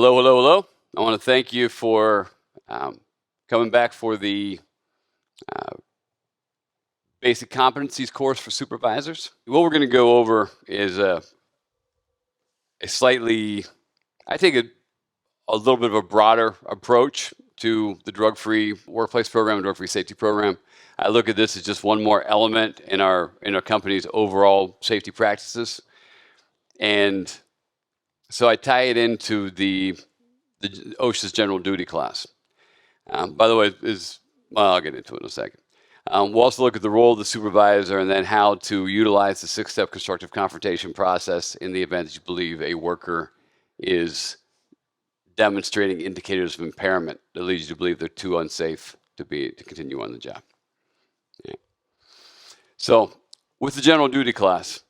Hello, hello, hello. I want to thank you for coming back for the Basic Competencies course for supervisors. What we're going to go over is a slightly, I take a little bit of a broader approach to the drug-free workplace program and drug-free safety program. I look at this as just one more element in our company's overall safety practices. And so I tie it into the OSHA's general duty class. By the way, I'll get into it in a second. We'll also look at the role of the supervisor and then how to utilize the six-step constructive confrontation process in the event that you believe a worker is demonstrating indicators of impairment that leads you to believe they're too unsafe to continue on the job. Yeah. So with the general duty class,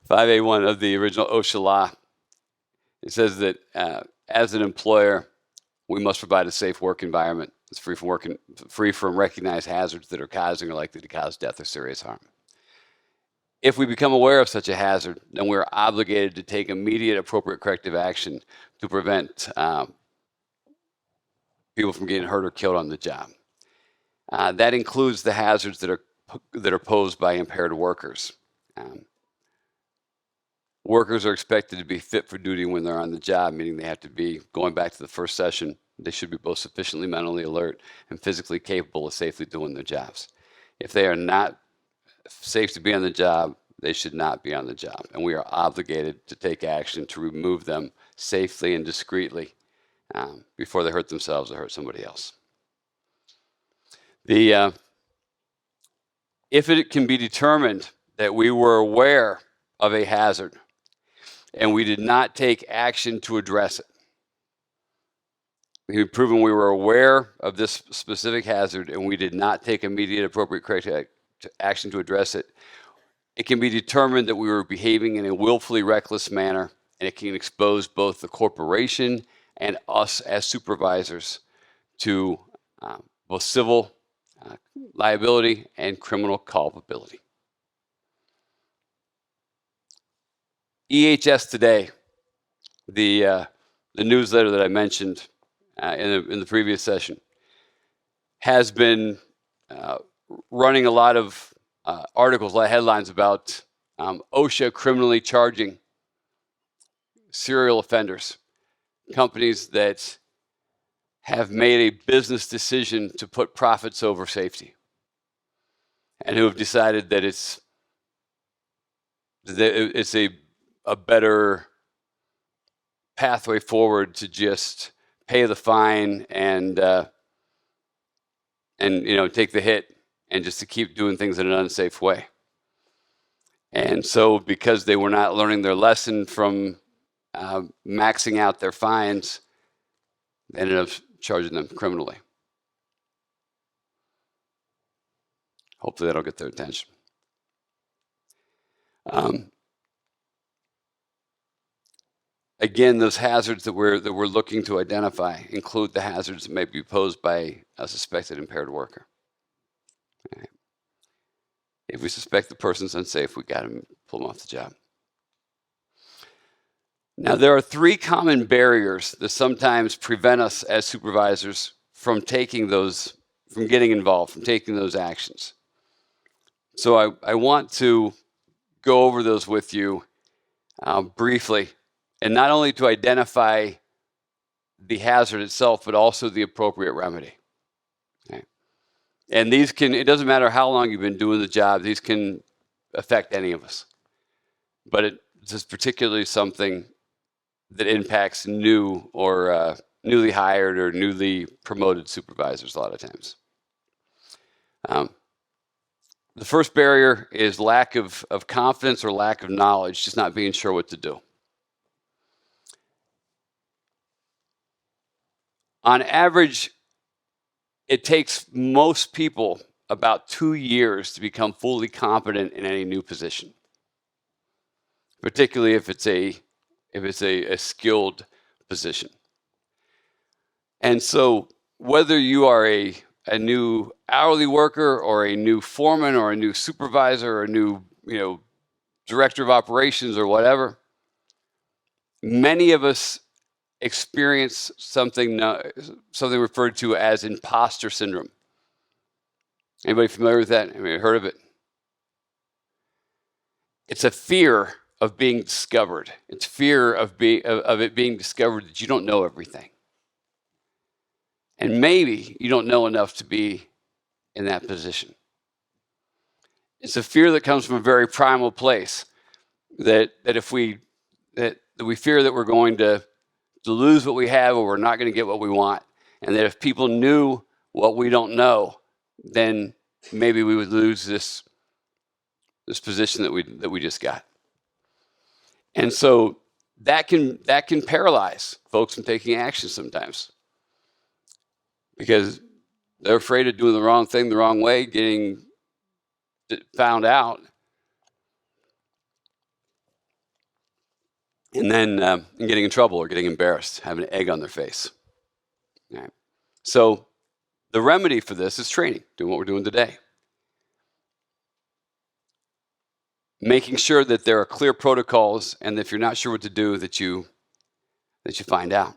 5A1 of the original OSHA law, it says that as an employer, we must provide a safe work environment that's free from recognized hazards that are causing or likely to cause death or serious harm. If we become aware of such a hazard, then we are obligated to take immediate appropriate corrective action to prevent people from getting hurt or killed on the job. That includes the hazards that are posed by impaired workers. Workers are expected to be fit for duty when they're on the job, meaning they have to be, going back to the first session, they should be both sufficiently mentally alert and physically capable of safely doing their jobs. If they are not safe to be on the job, they should not be on the job. And we are obligated to take action to remove them safely and discreetly before they hurt themselves or hurt somebody else. If it can be determined that we were aware of a hazard and we did not take action to address it, we've proven we were aware of this specific hazard and we did not take immediate appropriate corrective action to address it, it can be determined that we were behaving in a willfully reckless manner, and it can expose both the corporation and us as supervisors to both civil liability and criminal culpability. EHS Today, the newsletter that I mentioned in the previous session, has been running a lot of articles, a lot of headlines about OSHA criminally charging serial offenders, companies that have made a business decision to put profits over safety, and who have decided that it's a better pathway forward to just pay the fine and take the hit and just to keep doing things in an unsafe way. And so because they were not learning their lesson from maxing out their fines, they ended up charging them criminally. Hopefully that'll get their attention. Again, those hazards that we're looking to identify include the hazards that may be posed by a suspected impaired worker. Right. If we suspect the person's unsafe, we got to pull them off the job. Now, there are three common barriers that sometimes prevent us as supervisors from getting involved, from taking those actions. So I want to go over those with you briefly, and not only to identify the hazard itself, but also the appropriate remedy. Okay. And it doesn't matter how long you've been doing the job, these can affect any of us. But this is particularly something that impacts new or newly hired or newly promoted supervisors a lot of times. The first barrier is lack of confidence or lack of knowledge, just not being sure what to do. On average, it takes most people about 2 years to become fully competent in any new position, particularly if it's a skilled position. And so whether you are a new hourly worker or a new foreman or a new supervisor or a new director of operations or whatever, many of us experience something referred to as imposter syndrome. Anybody familiar with that? Heard of it? It's a fear of being discovered. It's fear of it being discovered that you don't know everything. And maybe you don't know enough to be in that position. It's a fear that comes from a very primal place, that we fear that we're going to lose what we have, or we're not going to get what we want. And that if people knew what we don't know, then maybe we would lose this position that we just got. And so that can paralyze folks from taking action sometimes, because they're afraid of doing the wrong thing the wrong way, getting found out, and then getting in trouble or getting embarrassed, having an egg on their face. All right. So the remedy for this is training, doing what we're doing today. Making sure that there are clear protocols, and if you're not sure what to do, that you find out.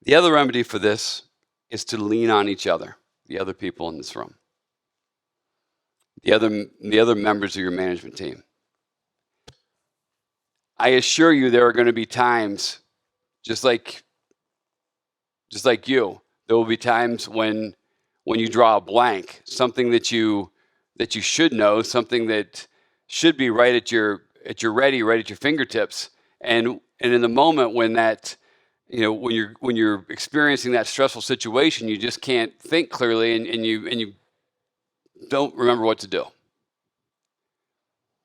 The other remedy for this is to lean on each other, the other people in this room, the other members of your management team. I assure you, there are going to be times, just like you, there will be times when you draw a blank, something that you should know, something that should be right at your fingertips, and in the moment when that, when you're experiencing that stressful situation, you just can't think clearly, and you don't remember what to do.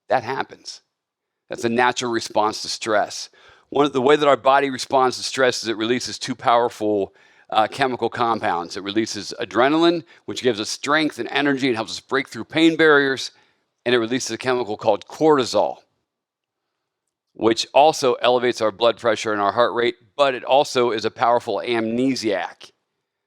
That happens. That's a natural response to stress. The way that our body responds to stress is it releases two powerful chemical compounds. It releases adrenaline, which gives us strength and energy and helps us break through pain barriers, and it releases a chemical called cortisol, which also elevates our blood pressure and our heart rate, but it also is a powerful amnesiac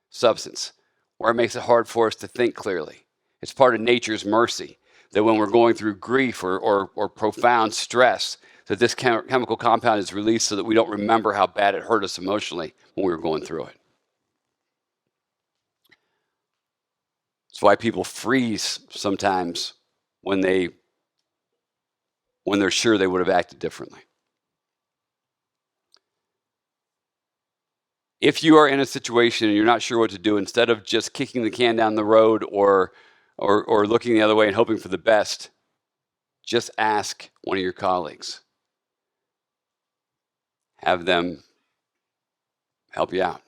substance, where it makes it hard for us to think clearly. It's part of nature's mercy, that when we're going through grief or profound stress, that this chemical compound is released so that we don't remember how bad it hurt us emotionally when we were going through it. It's why people freeze sometimes when they're sure they would have acted differently. If you are in a situation and you're not sure what to do, instead of just kicking the can down the road or looking the other way and hoping for the best, just ask one of your colleagues. Have them help you out.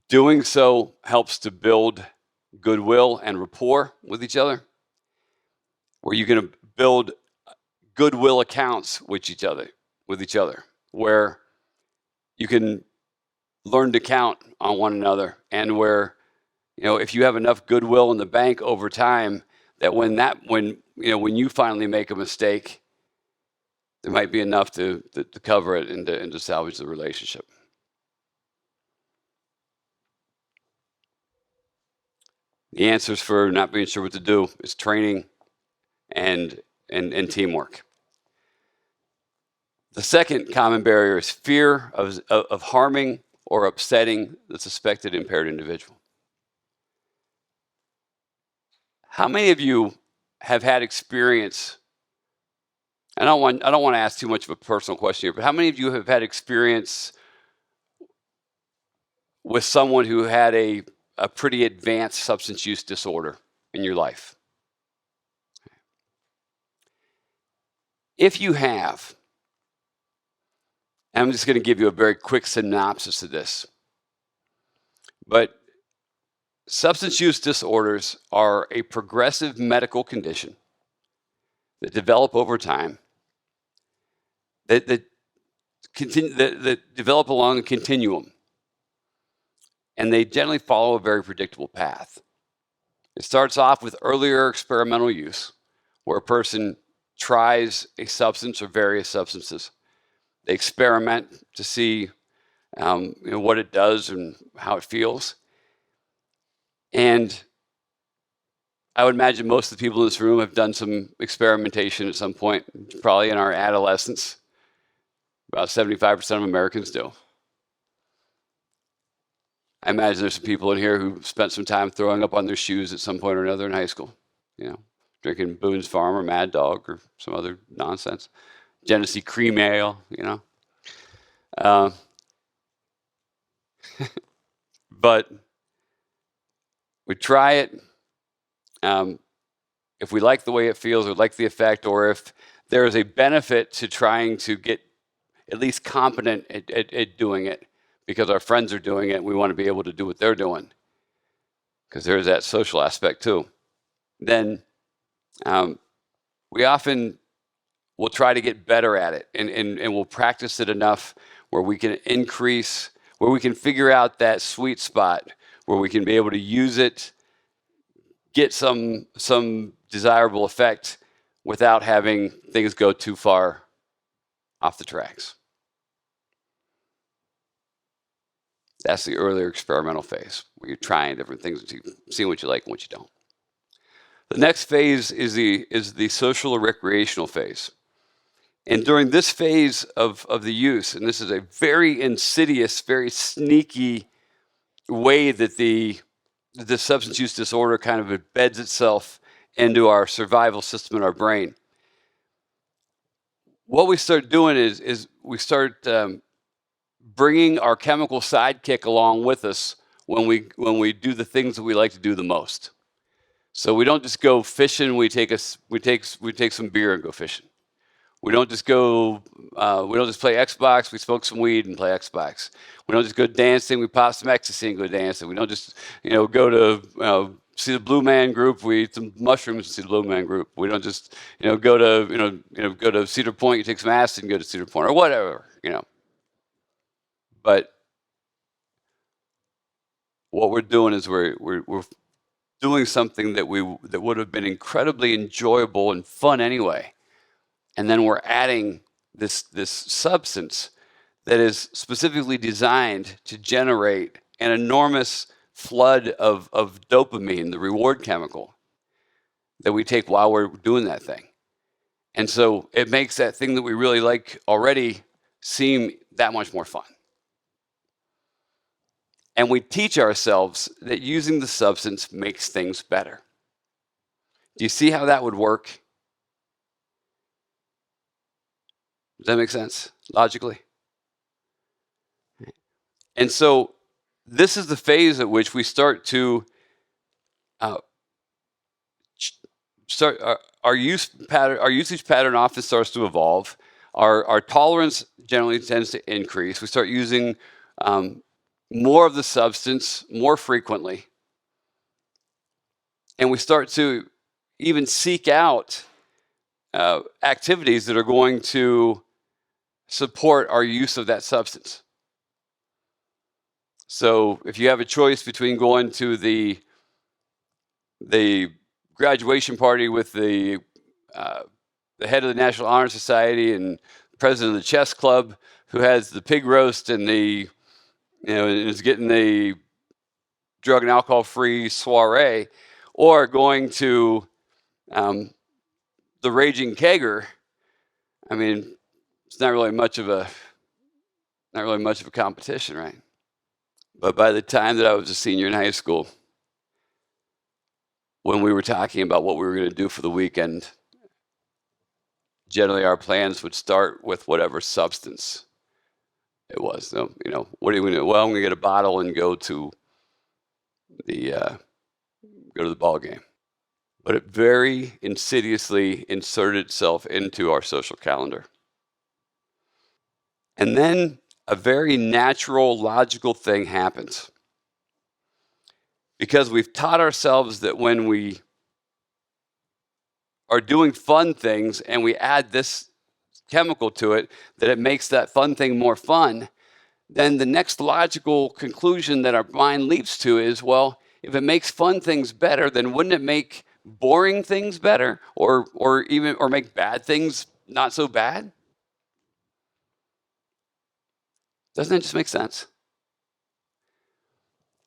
Doing so helps to build goodwill and rapport with each other, where you can build goodwill accounts with each other, where you can learn to count on one another, and where, if you have enough goodwill in the bank over time, that when you finally make a mistake, there might be enough to cover it and to salvage the relationship. The answers for not being sure what to do is training and teamwork. The second common barrier is fear of harming or upsetting the suspected impaired individual. How many of you have had experience? I don't want to ask too much of a personal question here, but how many of you have had experience with someone who had a pretty advanced substance use disorder in your life? If you have, I'm just going to give you a very quick synopsis of this, but substance use disorders are a progressive medical condition that develop over time, that develop along a continuum, and they generally follow a very predictable path. It starts off with earlier experimental use, where a person tries a substance or various substances. They experiment to see what it does and how it feels. And I would imagine most of the people in this room have done some experimentation at some point, probably in our adolescence. About 75% of Americans do. I imagine there's some people in here who spent some time throwing up on their shoes at some point or another in high school, drinking Boone's Farm or Mad Dog or some other nonsense. Genesee Cream Ale, But we try it. If we like the way it feels or like the effect, or if there is a benefit to trying to get at least competent at doing it because our friends are doing it, we want to be able to do what they're doing because there's that social aspect too. Then we often will try to get better at it and we'll practice it enough where we can increase, where we can figure out that sweet spot where we can be able to use it, get some desirable effect without having things go too far off the tracks. That's the earlier experimental phase, where you're trying different things and seeing what you like and what you don't. The next phase is the social or recreational phase. And during this phase of the use, and this is a very insidious, very sneaky way that the substance use disorder kind of embeds itself into our survival system in our brain. What we start doing is we start bringing our chemical sidekick along with us when we do the things that we like to do the most. So we don't just go fishing. We take some beer and go fishing. We don't just play Xbox. We smoke some weed and play Xbox. We don't just go dancing. We pop some ecstasy and go dancing. We don't just go to see the Blue Man Group. We eat some mushrooms and see the Blue Man Group. We don't just go to Cedar Point. You take some acid and go to Cedar Point or whatever. But what we're doing is we're doing something that would have been incredibly enjoyable and fun anyway. And then we're adding this substance that is specifically designed to generate an enormous flood of dopamine, the reward chemical, that we take while we're doing that thing. And so it makes that thing that we really like already seem that much more fun. And we teach ourselves that using the substance makes things better. Do you see how that would work? Does that make sense logically? And so this is the phase at which we start to our usage pattern often starts to evolve. Our tolerance generally tends to increase. We start using more of the substance more frequently. And we start to even seek out activities that are going to support our use of that substance. So if you have a choice between going to the graduation party with the head of the National Honor Society and president of the chess club who has the pig roast and is getting the drug and alcohol free soiree, or going to the Raging Kegger, I mean, it's not really much of a competition, right? But by the time that I was a senior in high school, when we were talking about what we were going to do for the weekend, generally our plans would start with whatever substance it was. So, what are you going to do? Well, I'm going to get a bottle and go to the ball game. But it very insidiously inserted itself into our social calendar. And then a very natural, logical thing happens. Because we've taught ourselves that when we are doing fun things and we add this chemical to it, that it makes that fun thing more fun, then the next logical conclusion that our mind leaps to is, well, if it makes fun things better, then wouldn't it make boring things better, or make bad things not so bad? Doesn't it just make sense?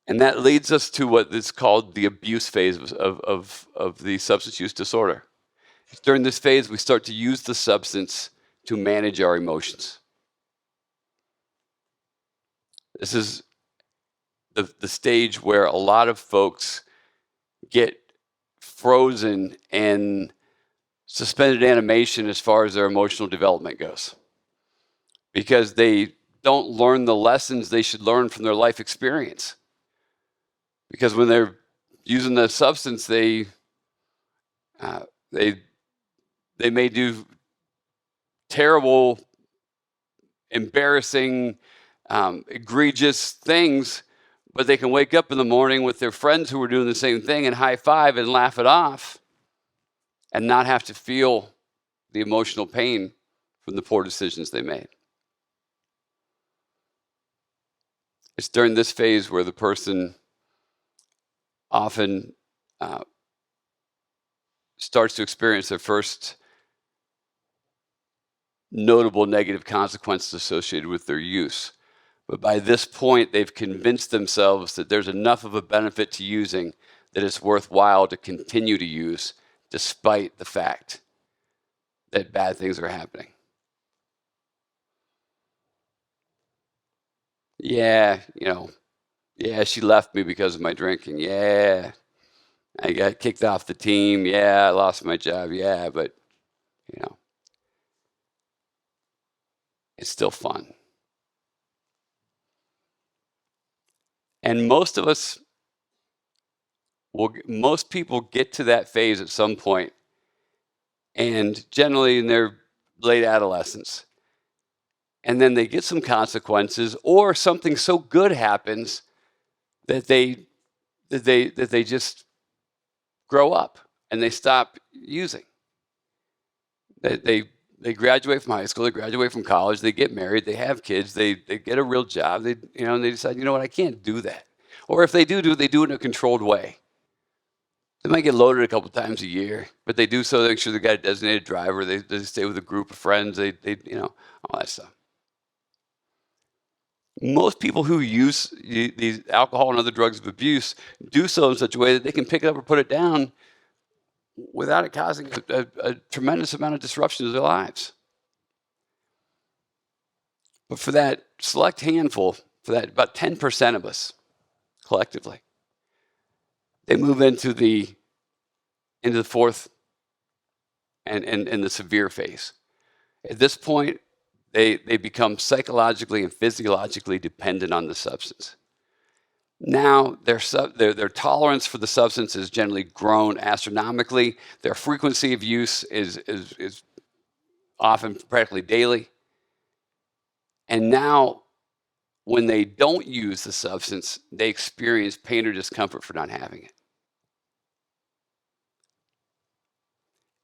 And that leads us to what is called the abuse phase of the substance use disorder. During this phase, we start to use the substance to manage our emotions. This is the stage where a lot of folks get frozen and suspended animation as far as their emotional development goes, because they don't learn the lessons they should learn from their life experience. Because when they're using the substance, they may do terrible, embarrassing, egregious things, but they can wake up in the morning with their friends who are doing the same thing and high five and laugh it off and not have to feel the emotional pain from the poor decisions they made. It's during this phase where the person often starts to experience their first notable negative consequences associated with their use. But by this point, they've convinced themselves that there's enough of a benefit to using that it's worthwhile to continue to use despite the fact that bad things are happening. Yeah, she left me because of my drinking. Yeah, I got kicked off the team. Yeah, I lost my job. Yeah, but, it's still fun. And most people get to that phase at some point, and generally in their late adolescence. And then they get some consequences, or something so good happens that they just grow up and they stop using. They graduate from high school, they graduate from college, they get married, they have kids, they get a real job, and they decide, I can't do that. Or if they do it, they do it in a controlled way. They might get loaded a couple times a year, but they do so to make sure they got a designated driver, they stay with a group of friends, they all that stuff. Most people who use these alcohol and other drugs of abuse do so in such a way that they can pick it up or put it down without it causing a tremendous amount of disruption to their lives. But for that select handful, for that about 10% of us collectively, they move into the fourth and the severe phase. At this point, they become psychologically and physiologically dependent on the substance. Now, their tolerance for the substance has generally grown astronomically. Their frequency of use is often practically daily. And now, when they don't use the substance, they experience pain or discomfort for not having it.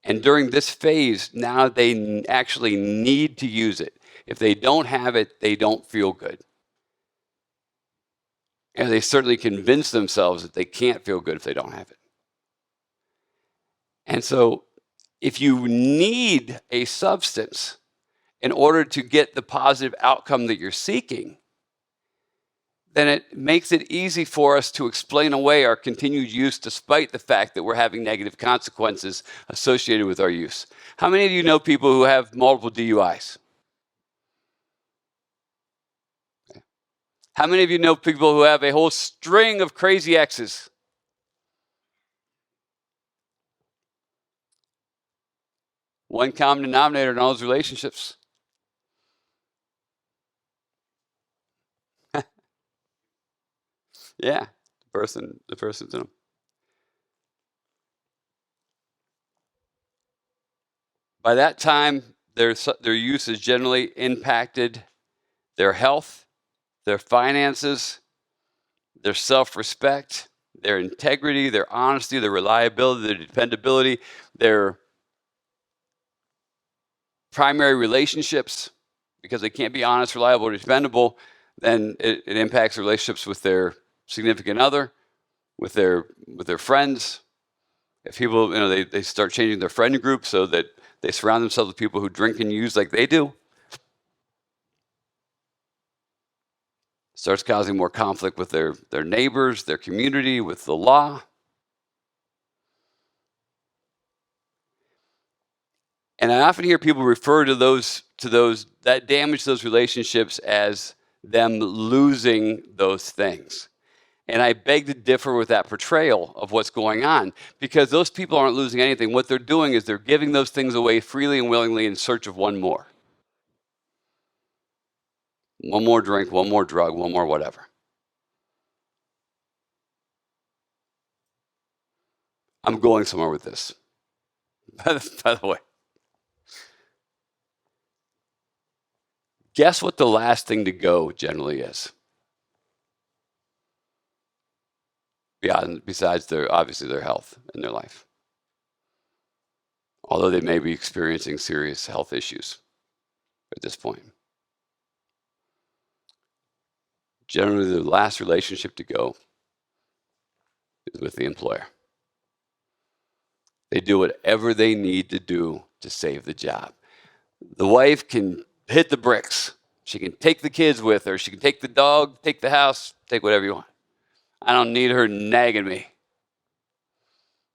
And during this phase, now they actually need to use it. If they don't have it, they don't feel good. And they certainly convince themselves that they can't feel good if they don't have it. And so, if you need a substance in order to get the positive outcome that you're seeking, then it makes it easy for us to explain away our continued use despite the fact that we're having negative consequences associated with our use. How many of you know people who have multiple DUIs? How many of you know people who have a whole string of crazy exes? One common denominator in all those relationships. Yeah, the person's in them. By that time, their use has generally impacted their health, their finances, their self-respect, their integrity, their honesty, their reliability, their dependability, their primary relationships. Because they can't be honest, reliable, or dependable, then it impacts relationships with their significant other, with their friends. If people, they start changing their friend group so that they surround themselves with people who drink and use like they do, starts causing more conflict with their neighbors, their community, with the law. And I often hear people refer to those that damage those relationships as them losing those things. And I beg to differ with that portrayal of what's going on, because those people aren't losing anything. What they're doing is they're giving those things away freely and willingly in search of one more. One more drink, one more drug, one more whatever. I'm going somewhere with this, by the way. Guess what the last thing to go generally is? Besides obviously their health in their life. Although they may be experiencing serious health issues at this point. Generally, the last relationship to go is with the employer. They do whatever they need to do to save the job. The wife can hit the bricks. She can take the kids with her. She can take the dog, take the house, take whatever you want. I don't need her nagging me.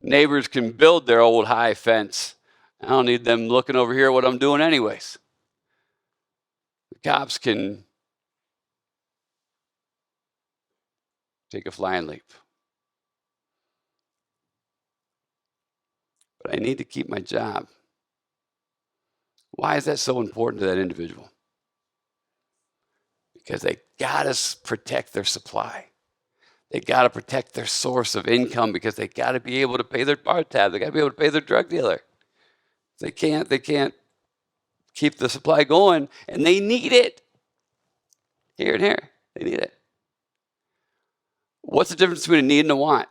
Neighbors can build their old high fence. I don't need them looking over here at what I'm doing anyways. The cops can take a flying leap. But I need to keep my job. Why is that so important to that individual? Because they gotta protect their supply. They gotta protect their source of income, because they gotta be able to pay their bar tab. They gotta be able to pay their drug dealer. They can't keep the supply going, and they need it. Here and here, they need it. What's the difference between a need and a want?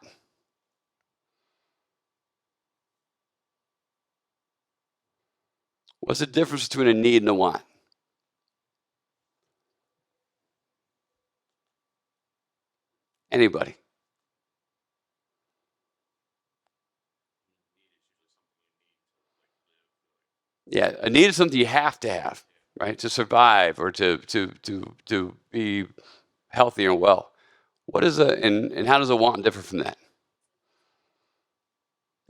What's the difference between a need and a want? Anybody? Yeah, a need is something you have to have, right, to survive or to be healthy and well. What is and how does a want differ from that?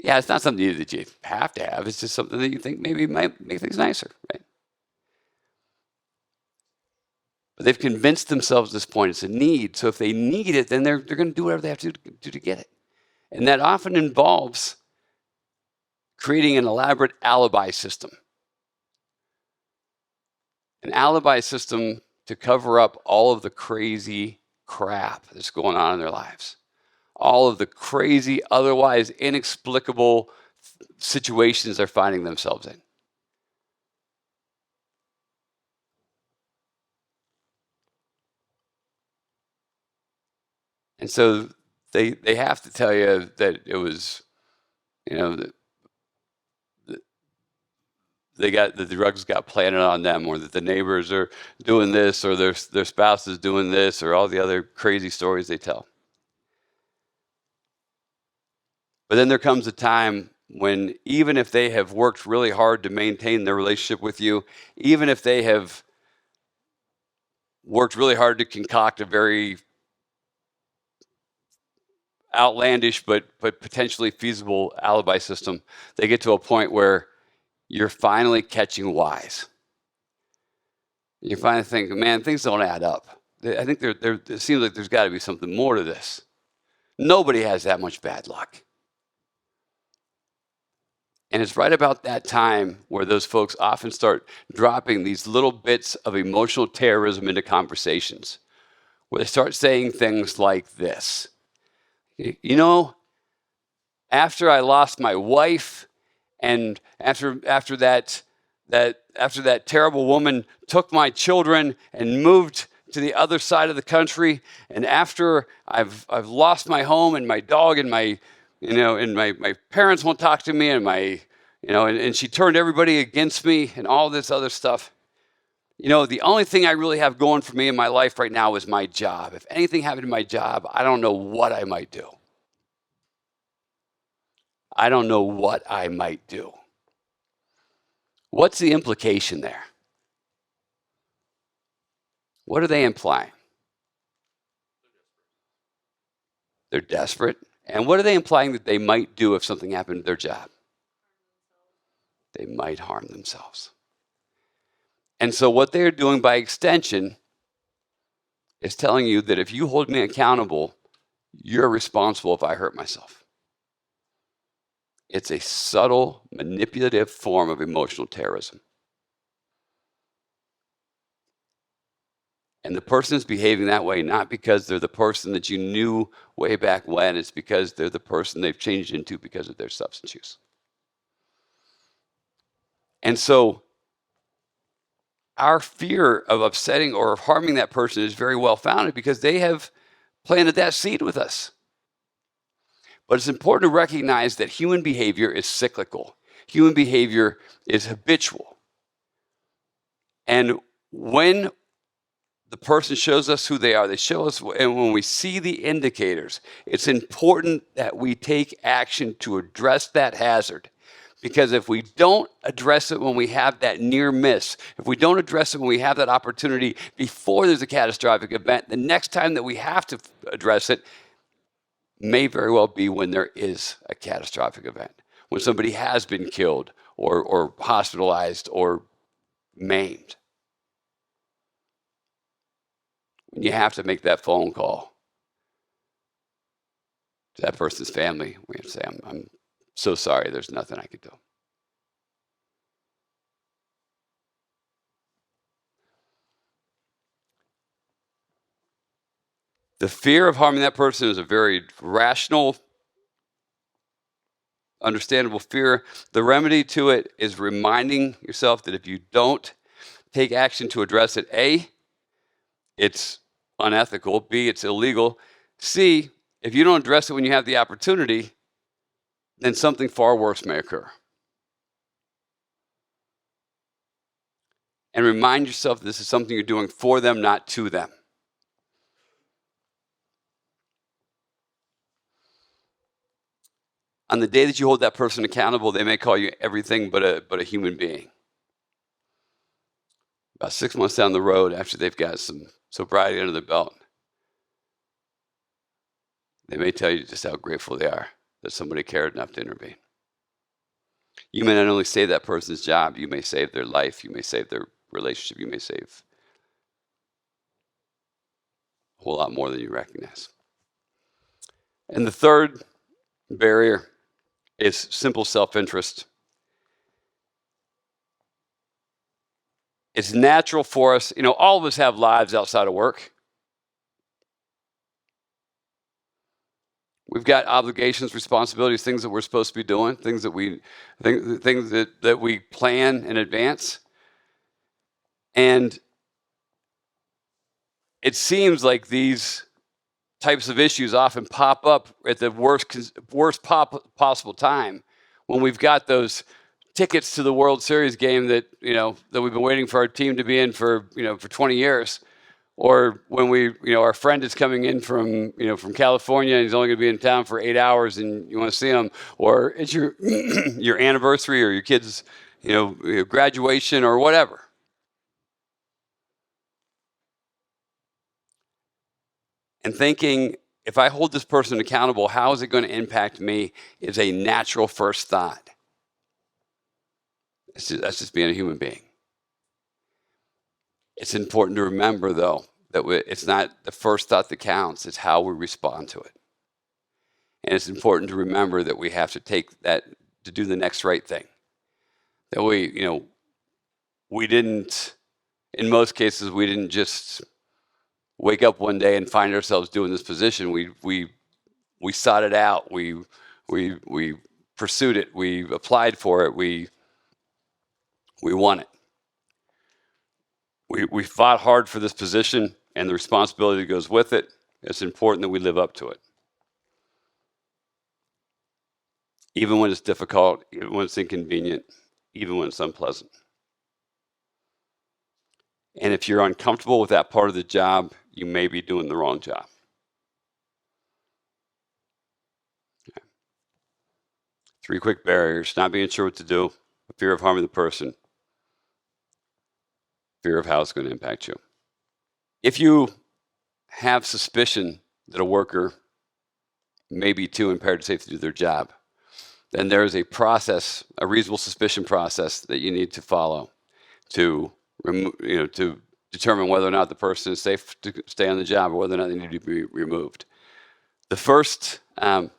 Yeah, it's not something that you have to have. It's just something that you think maybe might make things nicer, right? But they've convinced themselves at this point it's a need. So if they need it, then they're going to do whatever they have to do to get it. And that often involves creating an elaborate alibi system. An alibi system to cover up all of the crazy crap that's going on in their lives. All of the crazy, otherwise inexplicable situations they're finding themselves in. And so they have to tell you that it was, that the drugs got planted on them, or that the neighbors are doing this, or their spouse is doing this, or all the other crazy stories they tell. But then there comes a time when, even if they have worked really hard to maintain their relationship with you, even if they have worked really hard to concoct a very outlandish but potentially feasible alibi system, they get to a point where you're finally catching wise. You finally think, man, things don't add up. I think it seems like there's got to be something more to this. Nobody has that much bad luck. And it's right about that time where those folks often start dropping these little bits of emotional terrorism into conversations, where they start saying things like this. After I lost my wife, and after that terrible woman took my children and moved to the other side of the country, and after I've lost my home and my dog and my parents won't talk to me, and and she turned everybody against me and all this other stuff. The only thing I really have going for me in my life right now is my job. If anything happened to my job, I don't know what I might do. I don't know what I might do. What's the implication there? What are they implying? They're desperate. And what are they implying that they might do if something happened to their job? They might harm themselves. And so what they're doing by extension It's telling you that if you hold me accountable, you're responsible if I hurt myself. It's a subtle, manipulative form of emotional terrorism. And the person is behaving that way not because they're the person that you knew way back when. It's because they're the person they've changed into because of their substance use. And so our fear of upsetting or of harming that person is very well founded because they have planted that seed with us. But it's important to recognize that human behavior is cyclical. Human behavior is habitual. And when the person shows us who they are, they show us, and when we see the indicators, it's important that we take action to address that hazard. Because if we don't address it when we have that near miss, if we don't address it when we have that opportunity before there's a catastrophic event, the next time that we have to address it may very well be when there is a catastrophic event, when somebody has been killed or hospitalized or maimed. When you have to make that phone call to that person's family, we have to say, I'm so sorry, there's nothing I could do. The fear of harming that person is a very rational, understandable fear. The remedy to it is reminding yourself that if you don't take action to address it, A, it's unethical, B, it's illegal, C, if you don't address it when you have the opportunity, then something far worse may occur. And remind yourself this is something you're doing for them, not to them. On the day that you hold that person accountable, they may call you everything but a human being. About 6 months down the road, after they've got some sobriety under their belt, they may tell you just how grateful they are that somebody cared enough to intervene. You may not only save that person's job, you may save their life, you may save their relationship, you may save a whole lot more than you recognize. And the third barrier is simple self-interest. It's natural for us, all of us have lives outside of work. We've got obligations, responsibilities, things that we're supposed to be doing, things that we plan in advance. And it seems like these types of issues often pop up at the worst possible time when we've got those tickets to the World Series game that we've been waiting for our team to be in for 20 years. Or when our friend is coming in from California and he's only going to be in town for 8 hours and you want to see him, or it's your your anniversary or your kid's graduation or whatever. And thinking, if I hold this person accountable, how is it going to impact me is a natural first thought. That's just being a human being. It's important to remember, though, that it's not the first thought that counts, it's how we respond to it. And it's important to remember that we have to take that to do the next right thing. That we didn't, in most cases, we didn't just wake up one day and find ourselves doing this position. We sought it out. We pursued it. We applied for it. We won it. We fought hard for this position and the responsibility that goes with it. It's important that we live up to it. Even when it's difficult, even when it's inconvenient, even when it's unpleasant. And if you're uncomfortable with that part of the job, you may be doing the wrong job. Okay. 3 quick barriers: not being sure what to do, fear of harming the person, fear of how it's going to impact you. If you have suspicion that a worker may be too impaired to safely do their job, then there is a process, a reasonable suspicion process that you need to follow to determine whether or not the person is safe to stay on the job or whether or not they need to be removed. The first thing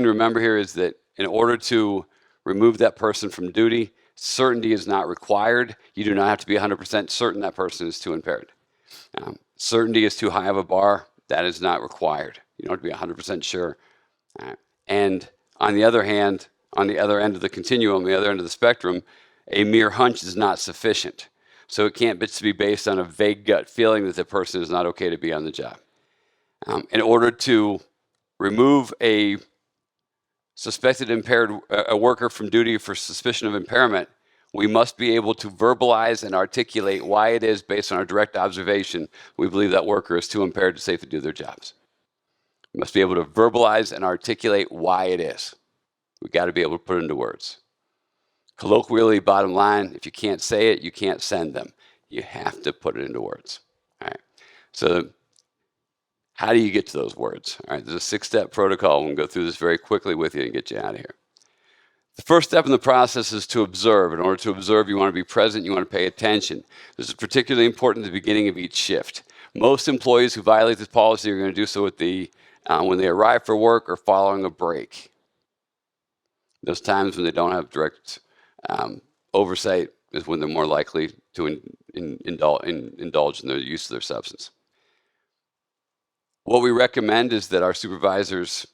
to remember here is that in order to remove that person from duty, certainty is not required. You do not have to be 100% certain that person is too impaired. Certainty is too high of a bar. That is not required. You don't have to be 100% sure. And on the other hand, on the other end of the continuum, the other end of the spectrum, a mere hunch is not sufficient. So it can't be based on a vague gut feeling that the person is not okay to be on the job. In order to remove a suspected impaired worker from duty for suspicion of impairment, we must be able to verbalize and articulate why it is, based on our direct observation, we believe that worker is too impaired to safely do their jobs. We must be able to verbalize and articulate why it is. We've got to be able to put it into words. Colloquially, bottom line, if you can't say it, you can't send them. You have to put it into words. All right. So how do you get to those words? All right, there's a 6-step protocol. We'll go through this very quickly with you and get you out of here. The first step in the process is to observe. In order to observe, you want to be present, you want to pay attention. This is particularly important at the beginning of each shift. Most employees who violate this policy are going to do so at when they arrive for work or following a break. Those times when they don't have direct oversight is when they're more likely to indulge in the use of their substance. What we recommend is that our supervisors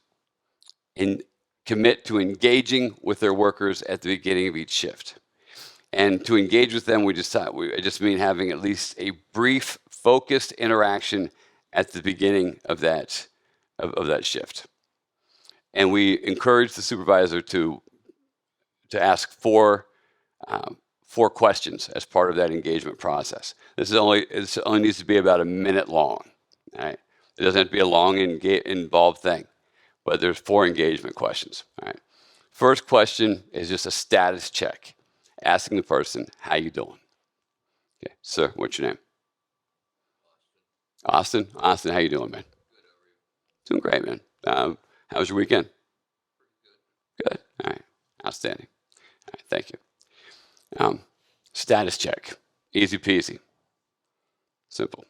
commit to engaging with their workers at the beginning of each shift. And to engage with them, I just mean having at least a brief, focused interaction at the beginning of that shift. And we encourage the supervisor to ask four questions as part of that engagement process. It only needs to be about a minute long. All right? It doesn't have to be a long involved thing, but there's 4 engagement questions. All right. First question is just a status check, asking the person, "How you doing?" Okay, sir, what's your name? Austin. Austin, how you doing, man? Doing great, man. How was your weekend? Good. All right. Outstanding. All right. Thank you. Status check. Easy peasy. Simple.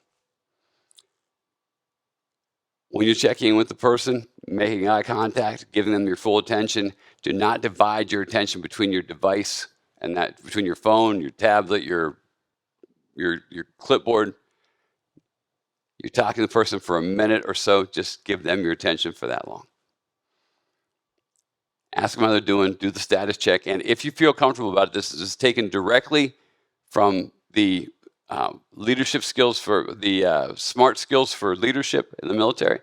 When you're checking in with the person, making eye contact, giving them your full attention, do not divide your attention between your device and between your phone, your tablet, your clipboard. You're talking to the person for a minute or so, just give them your attention for that long. Ask them how they're doing, do the status check, and if you feel comfortable about it, this is taken directly from the leadership skills for the SMART skills for leadership in the military.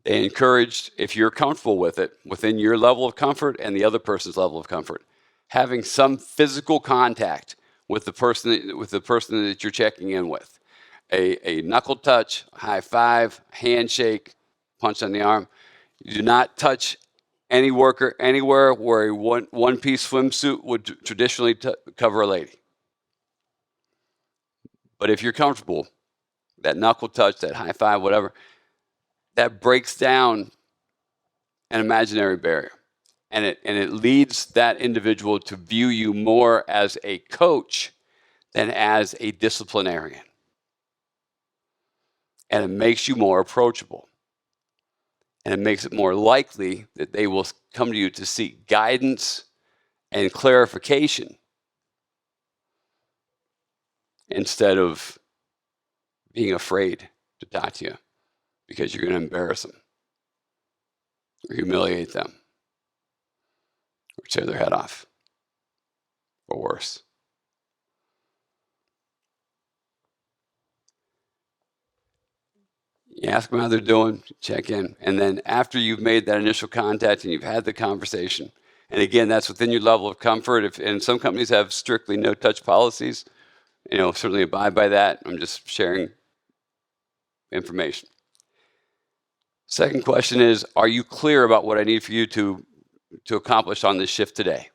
They encouraged, if you're comfortable with it, within your level of comfort and the other person's level of comfort, having some physical contact with the person that you're checking in with. A knuckle touch, high five, handshake, punch on the arm. You do not touch any worker anywhere where a one-piece swimsuit would traditionally cover a lady. But if you're comfortable, that knuckle touch, that high five, whatever, that breaks down an imaginary barrier. And it leads that individual to view you more as a coach than as a disciplinarian. And it makes you more approachable. And it makes it more likely that they will come to you to seek guidance and clarification instead of being afraid to talk to you because you're going to embarrass them or humiliate them or tear their head off or worse. You ask them how they're doing, check in, and then after you've made that initial contact and you've had the conversation, and again, that's within your level of comfort. And some companies have strictly no-touch policies, certainly abide by that. I'm just sharing information. Second question is, are you clear about what I need for you to accomplish on this shift today?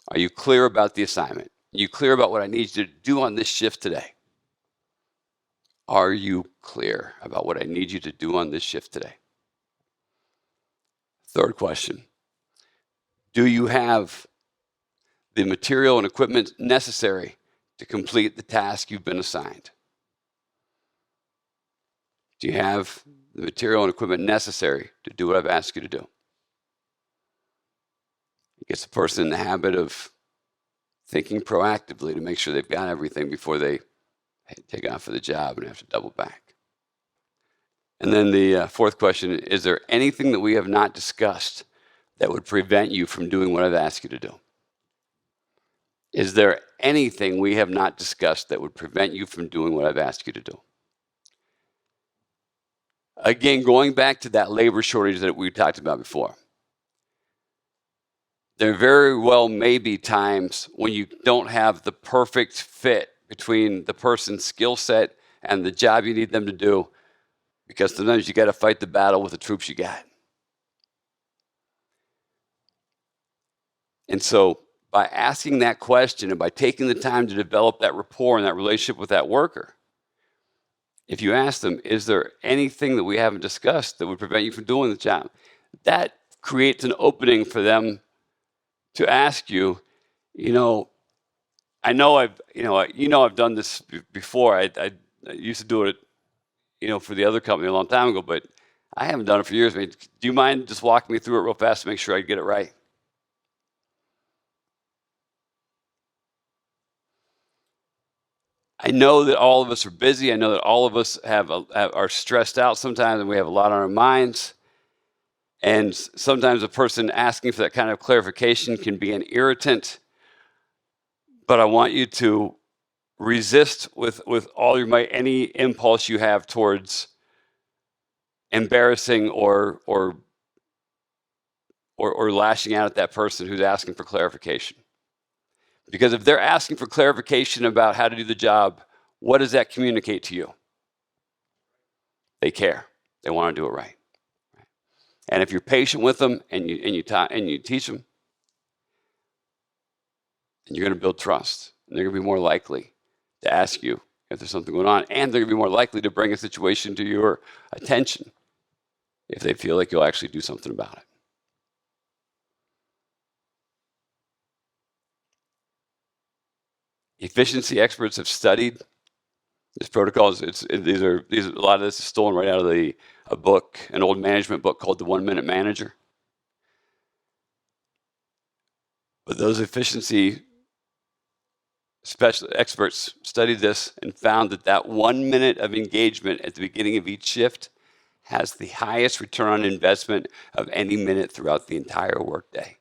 Are you clear about the assignment? Are you clear about what I need you to do on this shift today? Are you clear about what I need you to do on this shift today? Third question, do you have the material and equipment necessary to complete the task you've been assigned? Do you have the material and equipment necessary to do what I've asked you to do? It gets the person in the habit of thinking proactively to make sure they've got everything before they take off for the job and have to double back. And then the fourth question, is there anything that we have not discussed that would prevent you from doing what I've asked you to do? Is there anything we have not discussed that would prevent you from doing what I've asked you to do? Again, going back to that labor shortage that we talked about before. There very well may be times when you don't have the perfect fit between the person's skill set and the job you need them to do, because sometimes you got to fight the battle with the troops you got. And so by asking that question and by taking the time to develop that rapport and that relationship with that worker, if you ask them, is there anything that we haven't discussed that would prevent you from doing the job? That creates an opening for them to ask you, I've done this before. I used to do it, for the other company a long time ago, but I haven't done it for years. I mean, do you mind just walking me through it real fast to make sure I get it right? I know that all of us are busy. I know that all of us are stressed out sometimes, and we have a lot on our minds. And sometimes a person asking for that kind of clarification can be an irritant. But I want you to resist with all your might any impulse you have towards embarrassing or lashing out at that person who's asking for clarification. Because if they're asking for clarification about how to do the job, what does that communicate to you? They care. They want to do it right. And if you're patient with them and you teach them, and you're going to build trust, and they're going to be more likely to ask you if there's something going on, and they're going to be more likely to bring a situation to your attention if they feel like you'll actually do something about it. Efficiency experts have studied this protocol. A lot of this is stolen right out of a book, an old management book called The 1 Minute Manager. But those efficiency experts studied this and found that 1 minute of engagement at the beginning of each shift has the highest return on investment of any minute throughout the entire workday.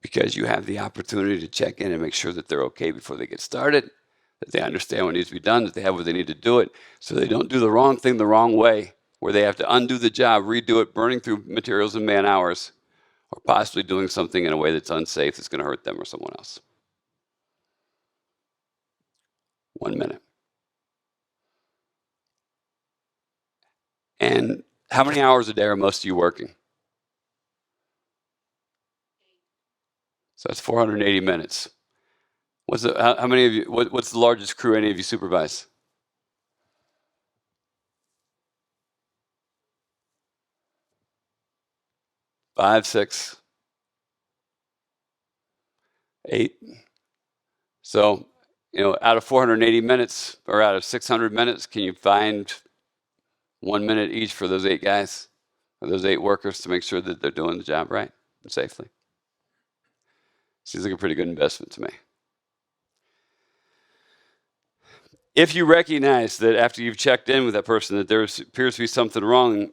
Because you have the opportunity to check in and make sure that they're okay before they get started, that they understand what needs to be done, that they have what they need to do it, so they don't do the wrong thing the wrong way, where they have to undo the job, redo it, burning through materials and man hours, or possibly doing something in a way that's unsafe that's going to hurt them or someone else. 1 minute. And how many hours a day are most of you working? So that's 480 minutes. How many of you? What's the largest crew any of you supervise? Five, 6, 8. So, out of 480 minutes or out of 600 minutes, can you find 1 minute each for those 8 guys, or those 8 workers, to make sure that they're doing the job right and safely? Seems like a pretty good investment to me. If you recognize that after you've checked in with that person that there appears to be something wrong,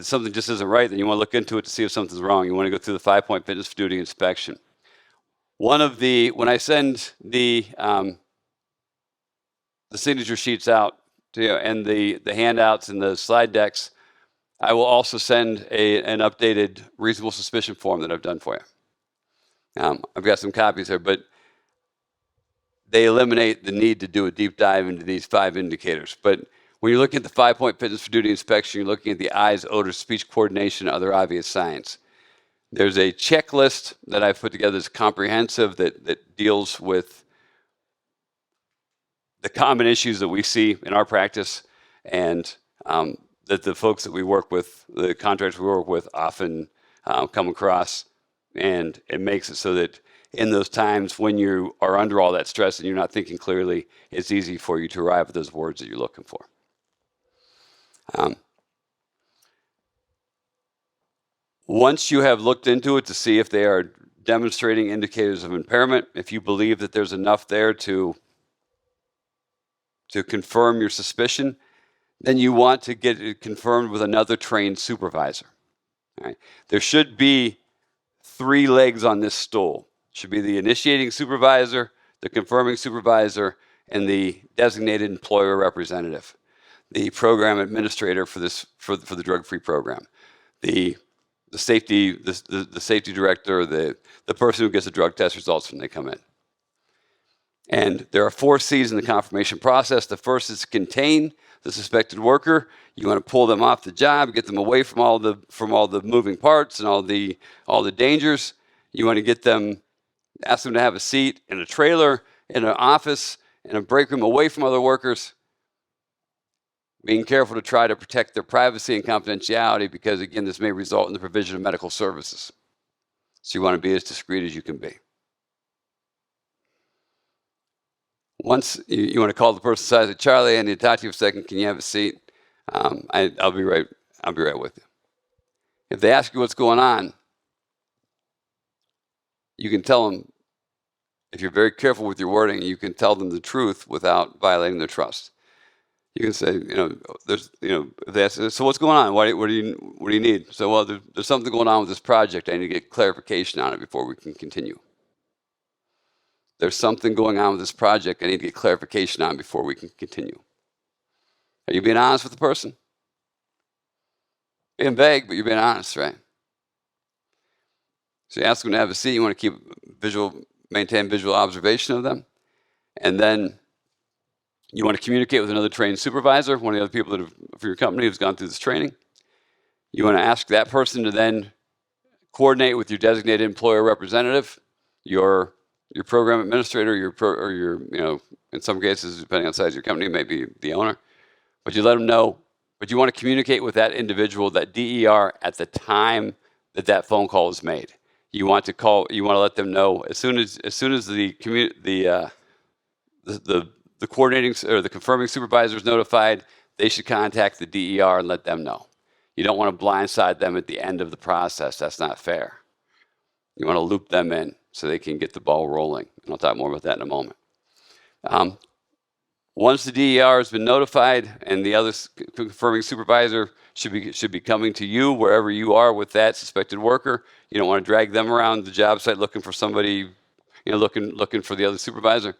something just isn't right, then you want to look into it to see if something's wrong. You want to go through the 5-point fitness for duty inspection. When I send the signature sheets out to you, and the handouts and the slide decks, I will also send an updated reasonable suspicion form that I've done for you. I've got some copies there, but they eliminate the need to do a deep dive into these 5 indicators. But when you're looking at the 5-point fitness for duty inspection, you're looking at the eyes, odor, speech coordination, and other obvious signs. There's a checklist that I've put together that's comprehensive that deals with the common issues that we see in our practice, and that the folks that we work with, the contractors we work with, often come across And it makes it so that in those times when you are under all that stress and you're not thinking clearly, it's easy for you to arrive at those words that you're looking for. Once you have looked into it to see if they are demonstrating indicators of impairment, if you believe that there's enough there to confirm your suspicion, then you want to get it confirmed with another trained supervisor. All right? There should be 3 legs on this stool. It should be the initiating supervisor, the confirming supervisor, and the designated employer representative, the program administrator for the drug-free program, the safety director, the person who gets the drug test results when they come in. And there are 4 C's in the confirmation process. The first is contain the suspected worker. You want to pull them off the job, get them away from all the moving parts and all the dangers. You want to ask them to have a seat in a trailer, in an office, in a break room, away from other workers. Being careful to try to protect their privacy and confidentiality, because again, this may result in the provision of medical services. So you want to be as discreet as you can be. Once you want to call the person aside, say, Charlie, I need to talk to you for a second. Can you have a seat? I'll be right with you. If they ask you what's going on, you can tell them, if you're very careful with your wording, you can tell them the truth without violating their trust. You can say, if they ask, so what's going on? What do you need? So, well, there's something going on with this project. I need to get clarification on it before we can continue. There's something going on with this project I need to get clarification on before we can continue. Are you being honest with the person? Being vague, but you're being honest, right? So you ask them to have a seat. You want to maintain visual observation of them. And then you want to communicate with another trained supervisor, one of the other people for your company who's gone through this training. You want to ask that person to then coordinate with your designated employer representative, your program administrator, in some cases, depending on the size of your company, maybe the owner. But you let them know, but you want to communicate with that individual, that DER, at the time that phone call is made. You want to let them know as soon as the coordinating or the confirming supervisor is notified, they should contact the DER and let them know. You don't want to blindside them at the end of the process. That's not fair. You want to loop them in so they can get the ball rolling. And I'll talk more about that in a moment. Once the DER has been notified and the other confirming supervisor should be coming to you wherever you are with that suspected worker. You don't want to drag them around the job site looking for somebody, looking for the other supervisor.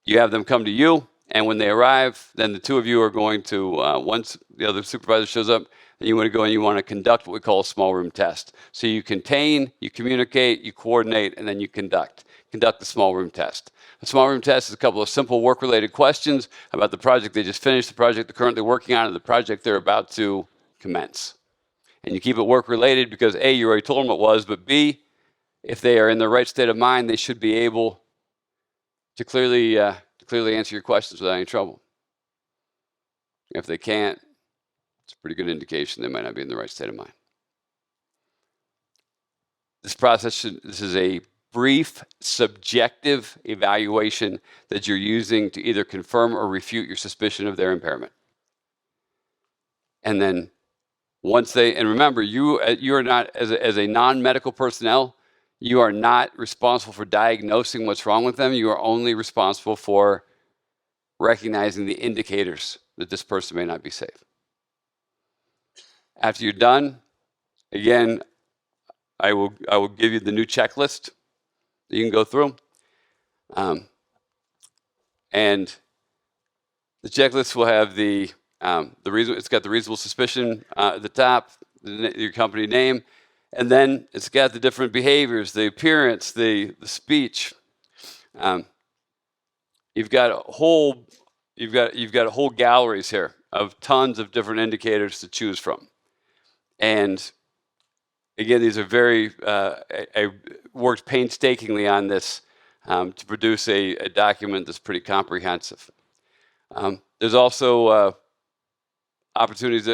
You have them come to you, and when they arrive, then the two of you are going to, once the other supervisor shows up, then you want to go and you want to conduct what we call a small room test. So you contain, you communicate, you coordinate, and then you conduct the small room test. The small room test is a couple of simple work-related questions about the project they just finished, the project they're currently working on, and the project they're about to commence. And you keep it work-related because A, you already told them it was, but B, if they are in the right state of mind, they should be able to clearly answer your questions without any trouble. If they can't, it's a pretty good indication they might not be in the right state of mind. This is a brief, subjective evaluation that you're using to either confirm or refute your suspicion of their impairment. And then and remember, you are not, as a non-medical personnel, you are not responsible for diagnosing what's wrong with them. You are only responsible for recognizing the indicators that this person may not be safe. After you're done, again, I will give you the new checklist that you can go through. And the checklist will have it's got the reasonable suspicion at the top, your company name, and then it's got the different behaviors, the appearance, the speech. You've got whole galleries here of tons of different indicators to choose from. And again, these are I worked painstakingly on this to produce a document that's pretty comprehensive. There's also opportunities,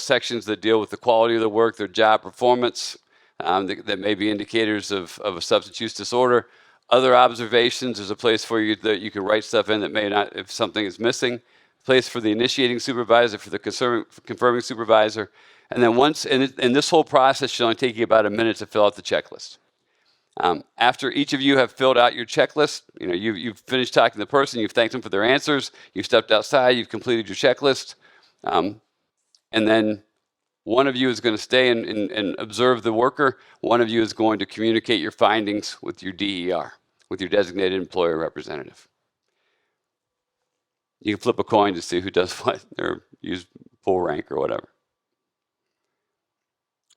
sections that deal with the quality of the work, their job performance, that may be indicators of a substance use disorder. Other observations, there's a place for you that you can write stuff in that may not, if something is missing. Place for the initiating supervisor, for the confirming supervisor. And then and this whole process should only take you about a minute to fill out the checklist. After each of you have filled out your checklist, you've finished talking to the person, you've thanked them for their answers, you've stepped outside, you've completed your checklist, and then one of you is going to stay and observe the worker. One of you is going to communicate your findings with your DER, with your designated employer representative. You can flip a coin to see who does what, or use full rank or whatever.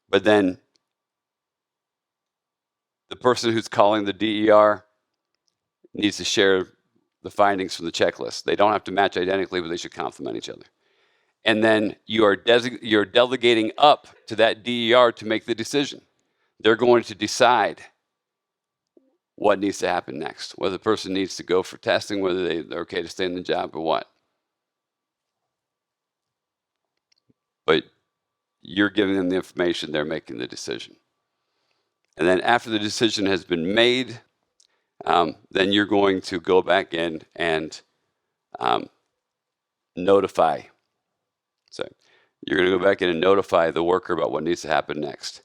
But then the person who's calling the DER needs to share the findings from the checklist. They don't have to match identically, but they should complement each other. And then you're delegating up to that DER to make the decision. They're going to decide what needs to happen next, whether the person needs to go for testing, whether they're okay to stay in the job or what. But you're giving them the information, they're making the decision. And then after the decision has been made, then you're going to go back in and notify. So you're going to go back in and notify the worker about what needs to happen next.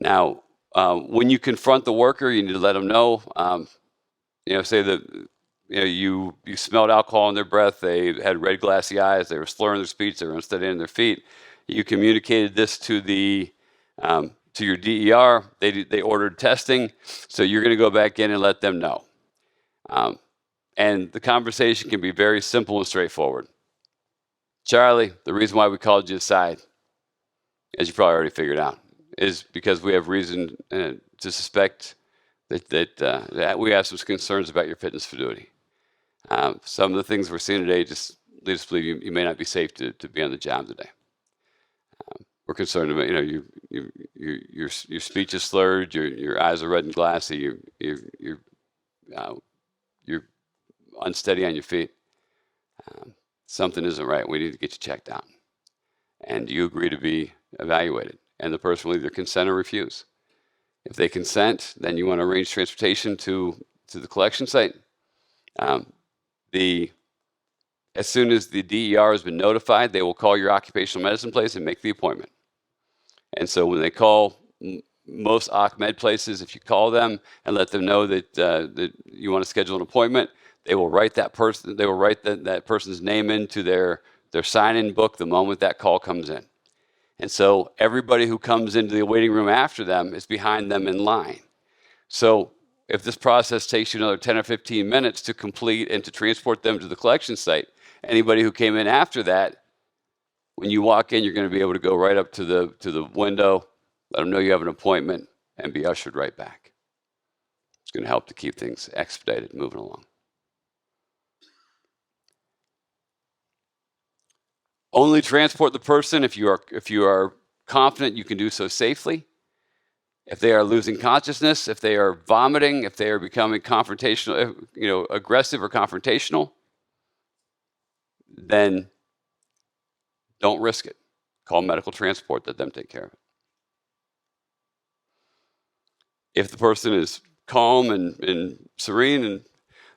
Now, when you confront the worker, you need to let them know. Say that you smelled alcohol in their breath, they had red glassy eyes, they were slurring their speech, they were unsteady in their feet. You communicated this to your DER. They ordered testing, so you're going to go back in and let them know. And the conversation can be very simple and straightforward. Charlie, the reason why we called you aside, as you probably already figured out, is because we have reason to suspect that we have some concerns about your fitness for duty. Some of the things we're seeing today just lead us to believe you may not be safe to be on the job today. We're concerned about your speech is slurred, your eyes are red and glassy, you're unsteady on your feet. Something isn't right. We need to get you checked out. And you agree to be evaluated. And the person will either consent or refuse. If they consent, then you want to arrange transportation to the collection site. As soon as the DER has been notified, they will call your occupational medicine place and make the appointment. And so when they call most OC med places, if you call them and let them know that you want to schedule an appointment, they will write that person. They will write that person's name into their sign-in book the moment that call comes in. And so everybody who comes into the waiting room after them is behind them in line. So if this process takes you another 10 or 15 minutes to complete and to transport them to the collection site, anybody who came in after that, when you walk in, you're going to be able to go right up to the window, let them know you have an appointment, and be ushered right back. It's going to help to keep things expedited, moving along. Only transport the person if you are confident you can do so safely. If they are losing consciousness, if they are vomiting, if they are becoming confrontational, aggressive or confrontational, then don't risk it. Call medical transport, let them take care of it. If the person is calm and serene,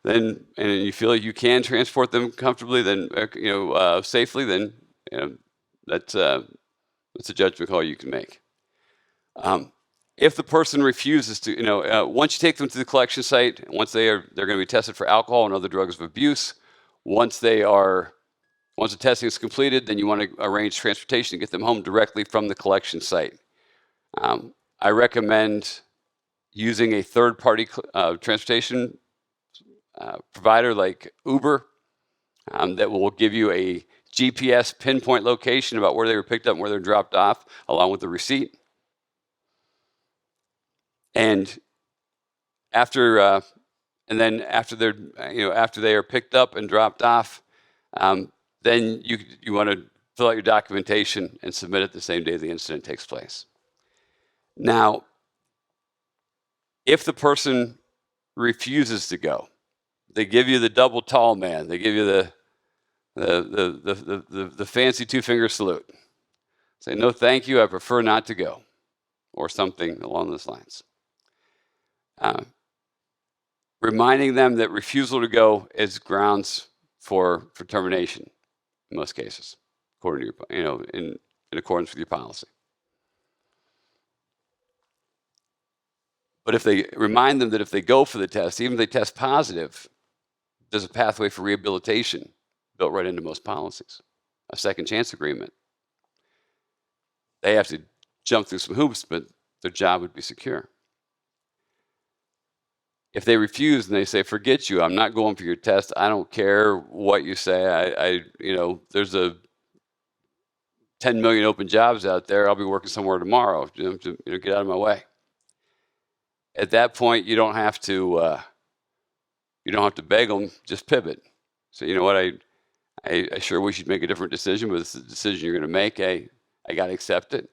and you feel like you can transport them comfortably, then safely, then that's a judgment call you can make. If the person refuses to, once you take them to the collection site, once they're going to be tested for alcohol and other drugs of abuse, once the testing is completed, then you want to arrange transportation to get them home directly from the collection site. I recommend using a third-party transportation provider like Uber that will give you a GPS pinpoint location about where they were picked up and where they're dropped off, along with the receipt. And after they are picked up and dropped off, then you want to fill out your documentation and submit it the same day the incident takes place. Now, if the person refuses to go, they give you the double tall man. They give you the fancy two-finger salute. Say, no, thank you. I prefer not to go. or something along those lines. Reminding them that refusal to go is grounds for termination in most cases, according to your, in accordance with your policy. But if they remind them that if they go for the test, even if they test positive, there's a pathway for rehabilitation built right into most policies, a second chance agreement. They have to jump through some hoops, but their job would be secure. If they refuse and they say, forget you, I'm not going for your test, I don't care what you say, there's a 10 million open jobs out there, I'll be working somewhere tomorrow, get out of my way. At that point, you don't have to beg them, just pivot. So you know what, I sure wish you'd make a different decision, but it's the decision you're going to make. I got to accept it.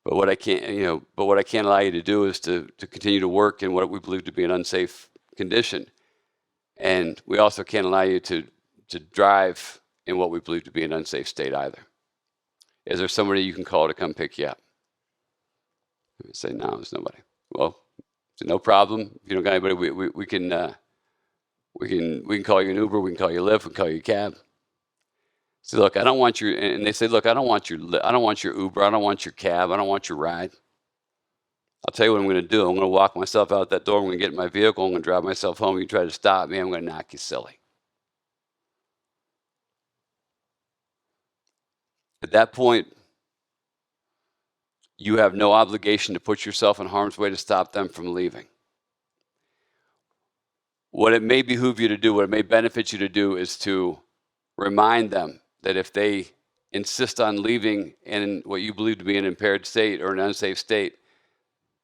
But what I can't allow you to do is to continue to work in what we believe to be an unsafe condition. And we also can't allow you to drive in what we believe to be an unsafe state either. Is there somebody you can call to come pick you up? I say, no, there's nobody. Well, no problem. If you don't got anybody, we can call you an Uber, we can call you a Lyft, we can call you a cab. So look, I don't want your, and they say, look, I don't want your Uber, I don't want your cab, I don't want your ride. I'll tell you what I'm going to do. I'm going to walk myself out that door. I'm going to get in my vehicle. I'm going to drive myself home. You try to stop me, I'm going to knock you silly. At that point, you have no obligation to put yourself in harm's way to stop them from leaving. What it may behoove you to do, what it may benefit you to do, is to remind them that if they insist on leaving in what you believe to be an impaired state or an unsafe state,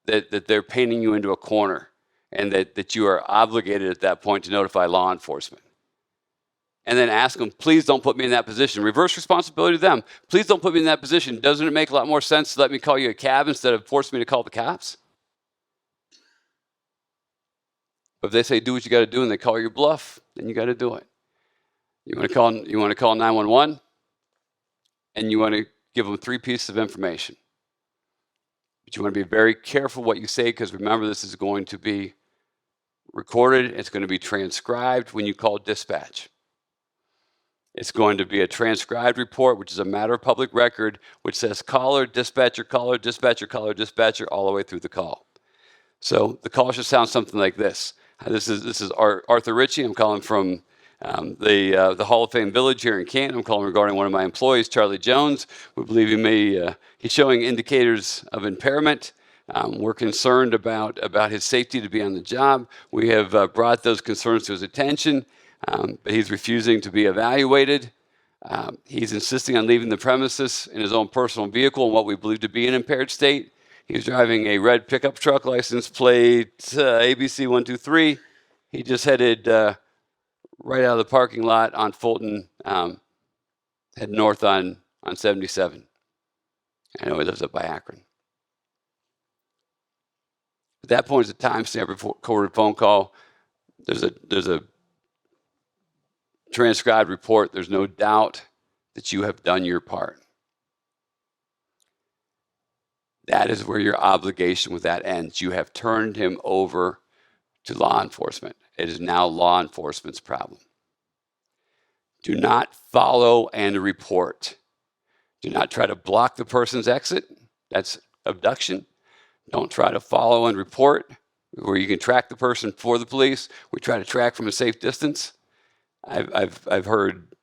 that they're painting you into a corner, and that you are obligated at that point to notify law enforcement. And then ask them, please don't put me in that position. Reverse responsibility to them. Please don't put me in that position. Doesn't it make a lot more sense to let me call you a cab instead of forcing me to call the cops? But if they say do what you got to do and they call your bluff, then you got to do it. You want to call 911, and you want to give them 3 pieces of information. But you want to be very careful what you say, because remember, this is going to be recorded. It's going to be transcribed when you call dispatch. It's going to be a transcribed report, which is a matter of public record, which says caller, dispatcher, caller, dispatcher, caller, dispatcher, all the way through the call. So the call should sound something like this. This is Arthur Ritchie. I'm calling from the Hall of Fame Village here in Canton. I'm calling regarding one of my employees, Charlie Jones. We believe he's showing indicators of impairment. We're concerned about his safety to be on the job. We have brought those concerns to his attention, but he's refusing to be evaluated. He's insisting on leaving the premises in his own personal vehicle in what we believe to be an impaired state. He's driving a red pickup truck, license plate ABC 123. He just headed right out of the parking lot on Fulton, head north on 77. I know he lives up by Akron. At that point, it's a timestamp recorded phone call. There's a transcribed report. There's no doubt that you have done your part. That is where your obligation with that ends. You have turned him over to law enforcement. It is now law enforcement's problem. Do not follow and report. Do not try to block the person's exit. That's abduction. Don't try to follow and report, where you can track the person for the police. We try to track from a safe distance. I've heard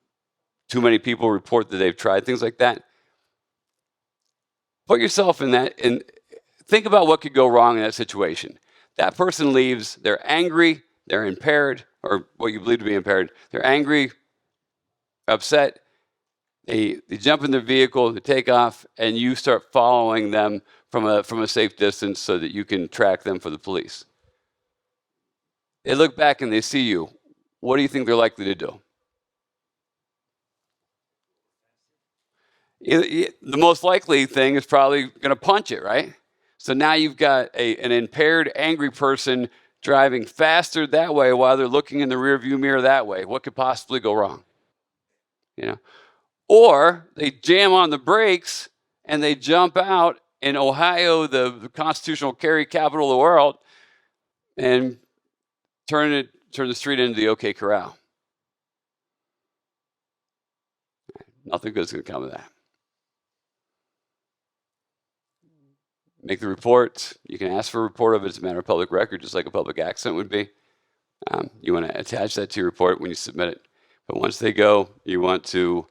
too many people report that they've tried things like that. Put yourself in that and think about what could go wrong in that situation. That person leaves, they're angry, they're impaired, or what you believe to be impaired. They're angry, upset. They jump in their vehicle, they take off, and you start following them from a safe distance so that you can track them for the police. They look back and they see you. What do you think they're likely to do? The most likely thing is probably going to punch it, right? So now you've got an impaired, angry person driving faster that way while they're looking in the rearview mirror that way. What could possibly go wrong? Or they jam on the brakes and they jump out in Ohio, the constitutional carry capital of the world, and turn the street into the OK Corral. Nothing good's going to come of that. Make the report. You can ask for a report of it as a matter of public record, just like a public accident would be. You want to attach that to your report when you submit it. But once they go, you want to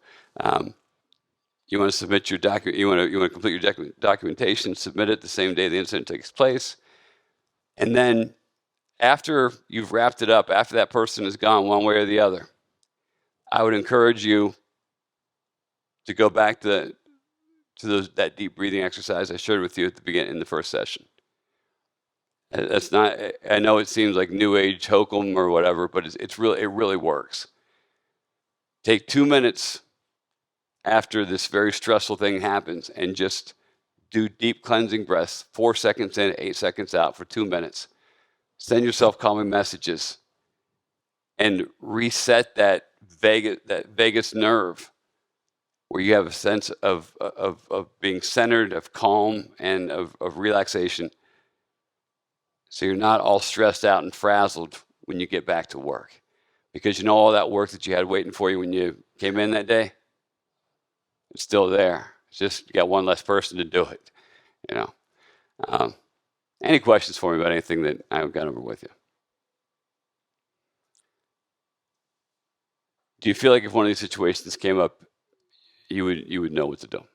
submit your document. You want to complete your documentation, submit it the same day the incident takes place, and then after you've wrapped it up, after that person is gone one way or the other, I would encourage you to go back to that deep breathing exercise I shared with you at the beginning in the first session. That's not. I know it seems like New Age hokum or whatever, but it really works. Take 2 minutes after this very stressful thing happens and just do deep cleansing breaths, 4 seconds in, 8 seconds out for 2 minutes. Send yourself calming messages and reset that vagus nerve where you have a sense of being centered, of calm, and of relaxation. So you're not all stressed out and frazzled when you get back to work. Because you know all that work that you had waiting for you when you came in that day? It's still there. It's just you got one less person to do it. You know. Any questions for me about anything that I've gone over with you? Do you feel like if one of these situations came up, you would know what to do? Okay.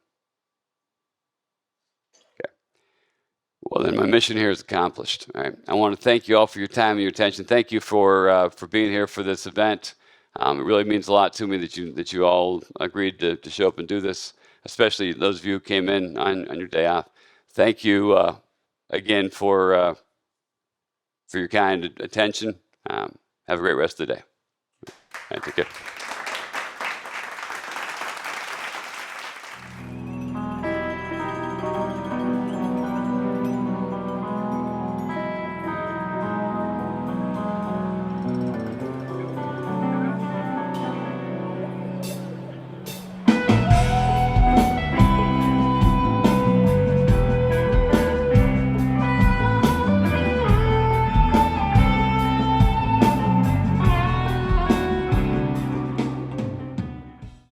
Well, then my mission here is accomplished. All right. I want to thank you all for your time and your attention. Thank you for being here for this event. It really means a lot to me that you all agreed to show up and do this, especially those of you who came in on your day off. Thank you again for your kind attention. Have a great rest of the day. All right, take care.